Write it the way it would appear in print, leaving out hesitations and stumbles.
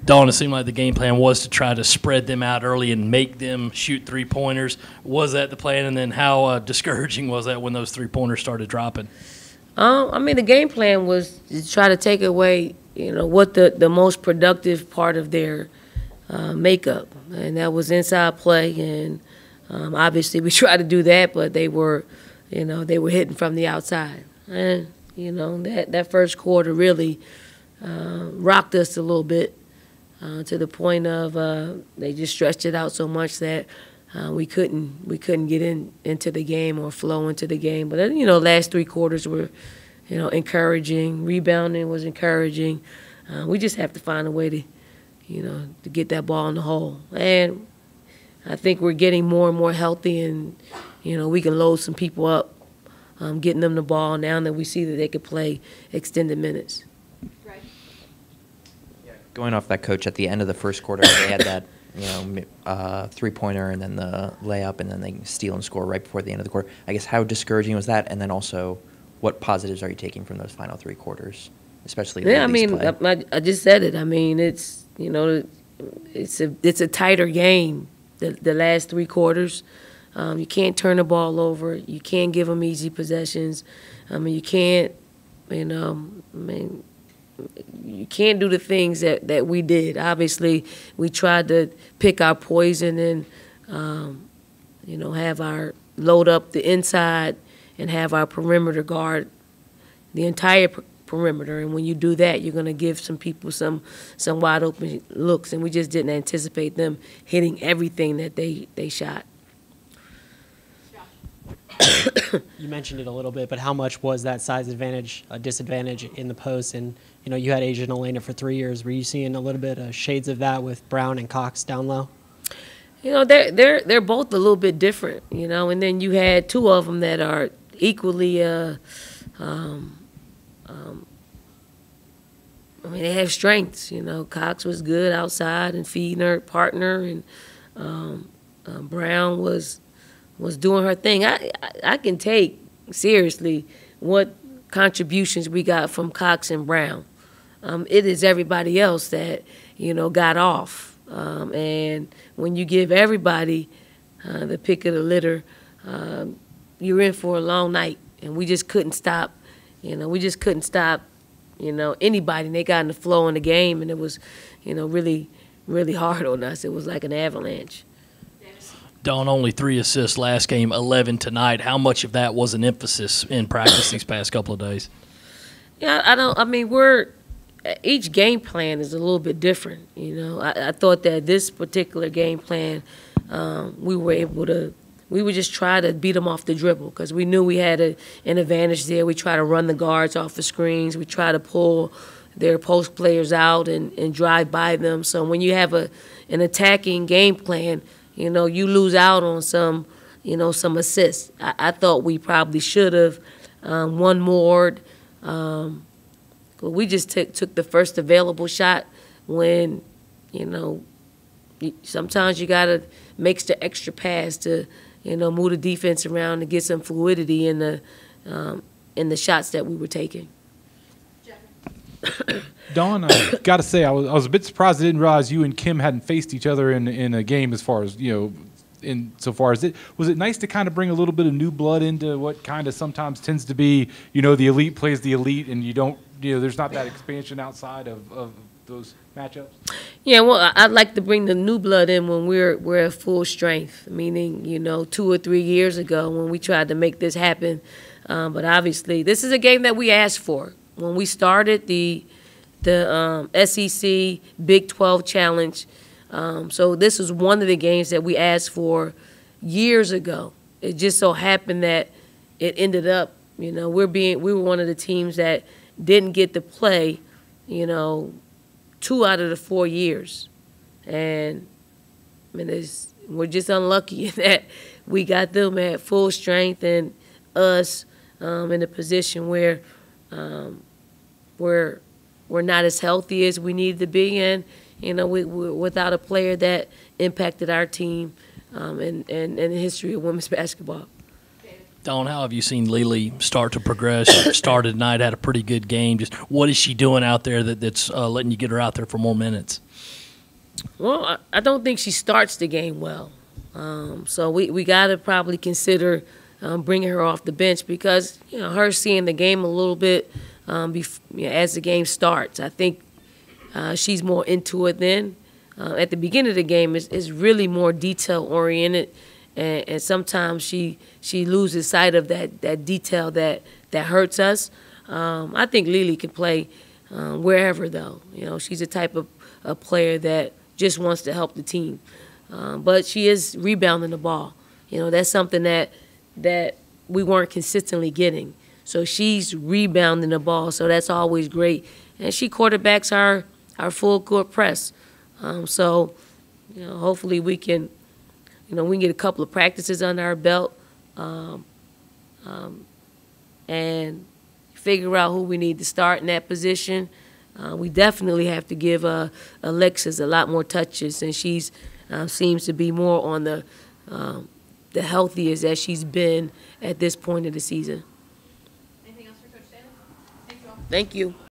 Dawn, it seemed like the game plan was to try to spread them out early and make them shoot three-pointers. Was that the plan? And then how discouraging was that when those three-pointers started dropping? I mean, the game plan was to try to take away, what the most productive part of their makeup, and that was inside play. And obviously, we tried to do that, but they were hitting from the outside. And that first quarter really rocked us a little bit. To the point of they just stretched it out so much that we couldn't get into the game or flow into the game. But last three quarters were encouraging. Rebounding was encouraging. We just have to find a way to to get that ball in the hole. And I think we're getting more and more healthy, and we can load some people up, getting them the ball now that we see that they could play extended minutes. Going off that, Coach, at the end of the first quarter, they had that three-pointer and then the layup, and then they steal and score right before the end of the quarter. I guess how discouraging was that? And then also, what positives are you taking from those final three quarters, especially the play? I just said it. I mean, it's it's a tighter game. The last three quarters, you can't turn the ball over. You can't give them easy possessions. I mean, you can't. You can't do the things that we did. Obviously, we tried to pick our poison and, have our load up the inside and have our perimeter guard the entire perimeter. And when you do that, you're going to give some people some wide open looks. And we just didn't anticipate them hitting everything that they shot. You mentioned it a little bit, but how much was that size advantage a disadvantage in the post? And you had Asia and Elena for 3 years. Were you seeing a little bit of shades of that with Brown and Cox down low? They're both a little bit different. And then you had two of them that are equally. They have strengths. Cox was good outside and feeding her partner, and Brown was doing her thing. I can take seriously what contributions we got from Cox and Brown. It is everybody else that got off, and when you give everybody the pick of the litter, you're in for a long night. And we just couldn't stop. We just couldn't stop. Anybody. And they got in the flow in the game, and it was, really, really hard on us. It was like an avalanche. Dawn, only 3 assists last game, 11 tonight. How much of that was an emphasis in practice these past couple of days? Yeah, each game plan is a little bit different. I thought that this particular game plan, we would just try to beat them off the dribble because we knew we had an advantage there. We try to run the guards off the screens. We try to pull their post players out and drive by them. So when you have an attacking game plan, you lose out on some assists. I thought we probably should have won more. But we just took the first available shot when, sometimes you got to make the extra pass to, move the defense around and get some fluidity in the shots that we were taking. Dawn, I got to say, I was a bit surprised I didn't realize you and Kim hadn't faced each other in a game as far as, insofar as it. Was it nice to kind of bring a little bit of new blood into what kind of sometimes tends to be, the elite plays the elite and you don't, there's not that expansion outside of those matchups? Yeah, well, I'd like to bring the new blood in when we're at full strength, meaning, 2 or 3 years ago when we tried to make this happen. But obviously, this is a game that we asked for. When we started the SEC Big 12 Challenge, so this is one of the games that we asked for years ago. It just so happened that it ended up, we were one of the teams that didn't get to play, 2 out of the 4 years. And we're just unlucky that we got them at full strength and us in a position where we're not as healthy as we need to be, and we're without a player that impacted our team in the history of women's basketball. Dawn, how have you seen Lily start to progress? Started tonight, had a pretty good game. Just what is she doing out there that's letting you get her out there for more minutes? Well, I don't think she starts the game well. So we got to probably consider bringing her off the bench because, her seeing the game a little bit as the game starts. I think she's more into it then. At the beginning of the game, it's really more detail-oriented, and sometimes she loses sight of that detail that hurts us. I think Lily can play wherever, though. She's the type of a player that just wants to help the team. But she is rebounding the ball. That's something that we weren't consistently getting. So she's rebounding the ball, so that's always great. And she quarterbacks our full court press. So, hopefully we can get a couple of practices under our belt and figure out who we need to start in that position. We definitely have to give Alexis a lot more touches, and she's seems to be more on the healthiest that she's been at this point of the season. Anything else for Coach Staley? Thank you all. Thank you.